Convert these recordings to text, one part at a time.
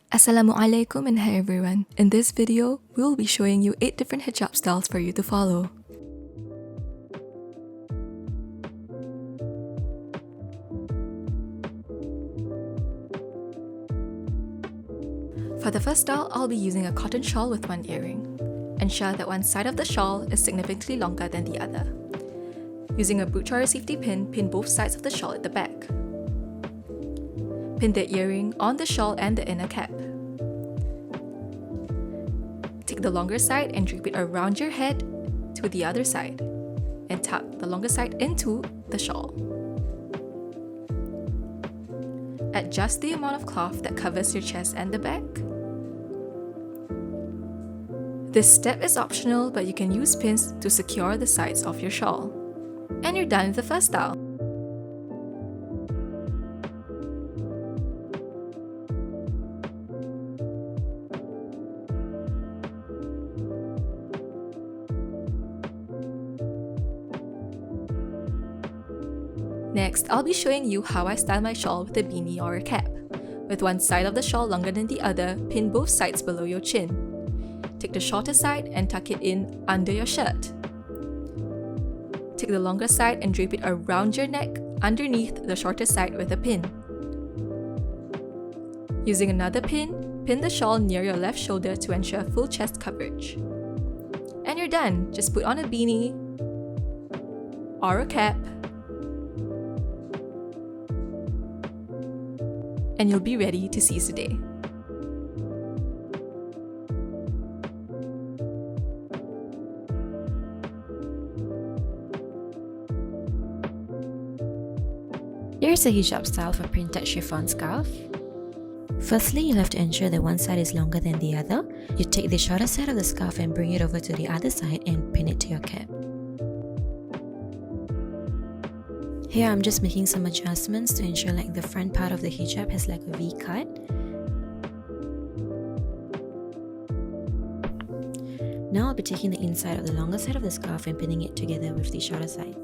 Assalamualaikum and hi everyone. In this video, we will be showing you 8 different hijab styles for you to follow. For the first style, I'll be using a cotton shawl with one earring. Ensure that one side of the shawl is significantly longer than the other. Using a boot or a safety pin, pin both sides of the shawl at the back. Pin the earring on the shawl and the inner cap. Take the longer side and drape it around your head to the other side, and tuck the longer side into the shawl. Adjust the amount of cloth that covers your chest and the back. This step is optional, but you can use pins to secure the sides of your shawl. And you're done with the first style. Next, I'll be showing you how I style my shawl with a beanie or a cap. With one side of the shawl longer than the other, pin both sides below your chin. Take the shorter side and tuck it in under your shirt. Take the longer side and drape it around your neck underneath the shorter side with a pin. Using another pin, pin the shawl near your left shoulder to ensure full chest coverage. And you're done. Just put on a beanie or a cap, and you'll be ready to seize the day. Here's a hijab style for printed chiffon scarf. Firstly, you'll have to ensure that one side is longer than the other. You take the shorter side of the scarf and bring it over to the other side and pin it to your cap. Here I'm just making some adjustments to ensure like the front part of the hijab has like a V cut. Now I'll be taking the inside of the longer side of the scarf and pinning it together with the shorter side.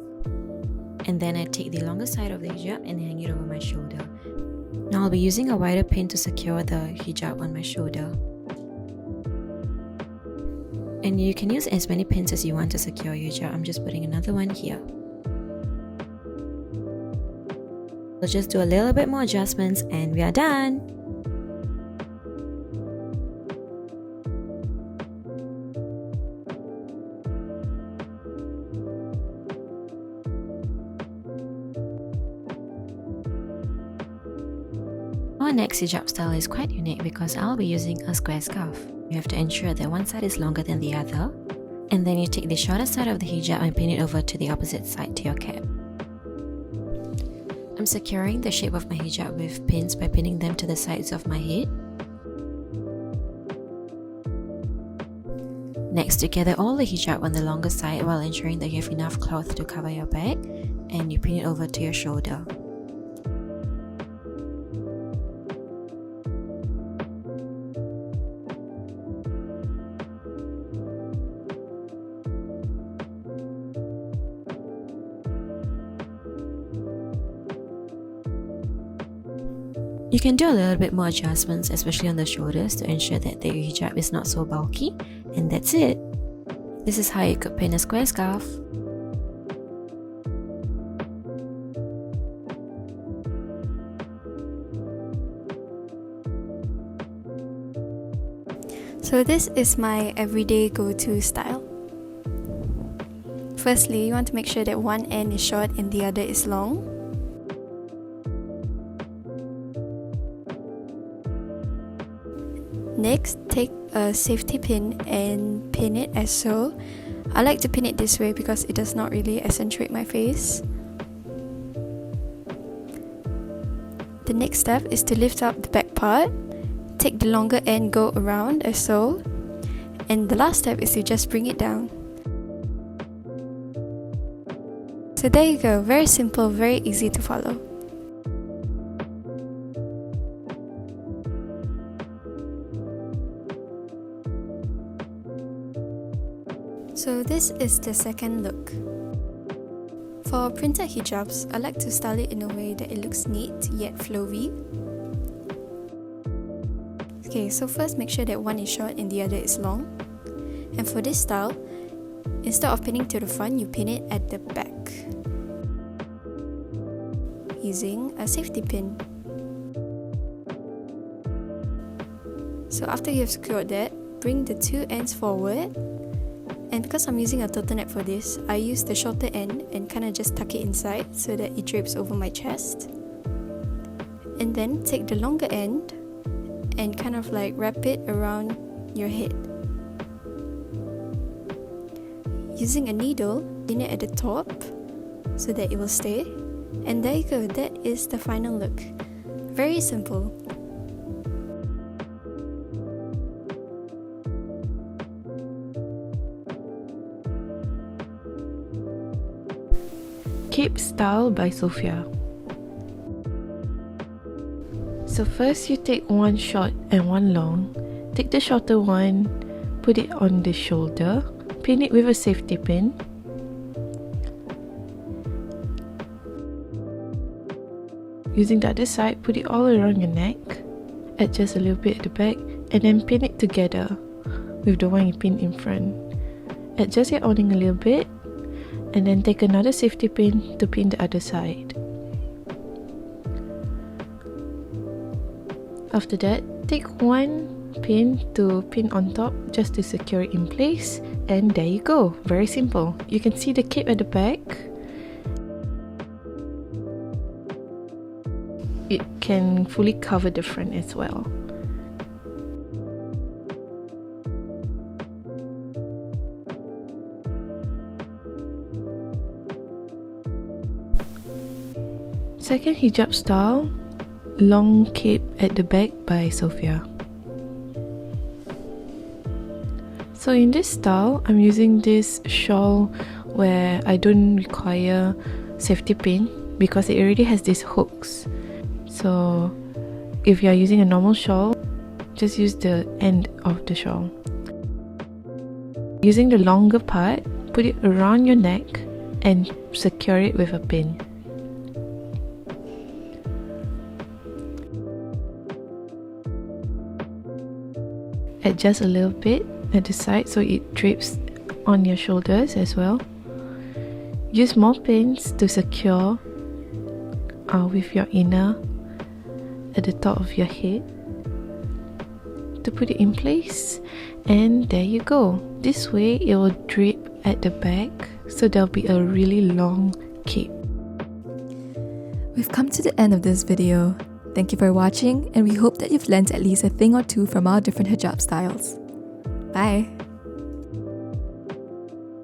And then I take the longer side of the hijab and hang it over my shoulder. Now I'll be using a wider pin to secure the hijab on my shoulder. And you can use as many pins as you want to secure your hijab. I'm just putting another one here. We'll just do a little bit more adjustments and we are done! Our next hijab style is quite unique because I'll be using a square scarf. You have to ensure that one side is longer than the other, and then you take the shorter side of the hijab and pin it over to the opposite side to your cap. I'm securing the shape of my hijab with pins by pinning them to the sides of my head. Next, you gather all the hijab on the longer side while ensuring that you have enough cloth to cover your back, and you pin it over to your shoulder. You can do a little bit more adjustments, especially on the shoulders, to ensure that the hijab is not so bulky, and that's it. This is how you could pin a square scarf. So this is my everyday go-to style. Firstly, you want to make sure that one end is short and the other is long. Next, take a safety pin and pin it as so. I like to pin it this way because it does not really accentuate my face. The next step is to lift up the back part. Take the longer end, go around as so. And the last step is to just bring it down. So there you go, very simple, very easy to follow. So this is the second look. For printed hijabs, I like to style it in a way that it looks neat yet flowy. Okay, so first make sure that one is short and the other is long. And for this style, instead of pinning to the front, you pin it at the back using a safety pin. So after you have secured that, bring the two ends forward, and because I'm using a turtleneck for this, I use the shorter end and kind of just tuck it inside so that it drapes over my chest. And then take the longer end and kind of like wrap it around your head. Using a needle, pin it at the top so that it will stay. And there you go, that is the final look. Very simple. Cape Style by Sofia. So first you take one short and one long. Take the shorter one, put it on the shoulder, pin it with a safety pin. Using the other side, put it all around your neck, adjust a little bit at the back, and then pin it together with the one you pin in front. Adjust your awning a little bit, and then take another safety pin to pin the other side. After that, take one pin to pin on top just to secure it in place, and there you go. Very simple. You can see the cape at the back. It can fully cover the front as well. Second hijab style, long cape at the back by Sofia. So in this style, I'm using this shawl where I don't require safety pin because it already has these hooks. So if you are using a normal shawl, just use the end of the shawl. Using the longer part, put it around your neck and secure it with a pin. Adjust a little bit at the side so it drapes on your shoulders as well. Use more pins to secure with your inner at the top of your head to put it in place, and there you go. This way it will drape at the back, so there'll be a really long cape. We've come to the end of this video. Thank you for watching, and we hope that you've learned at least a thing or two from our different hijab styles. Bye!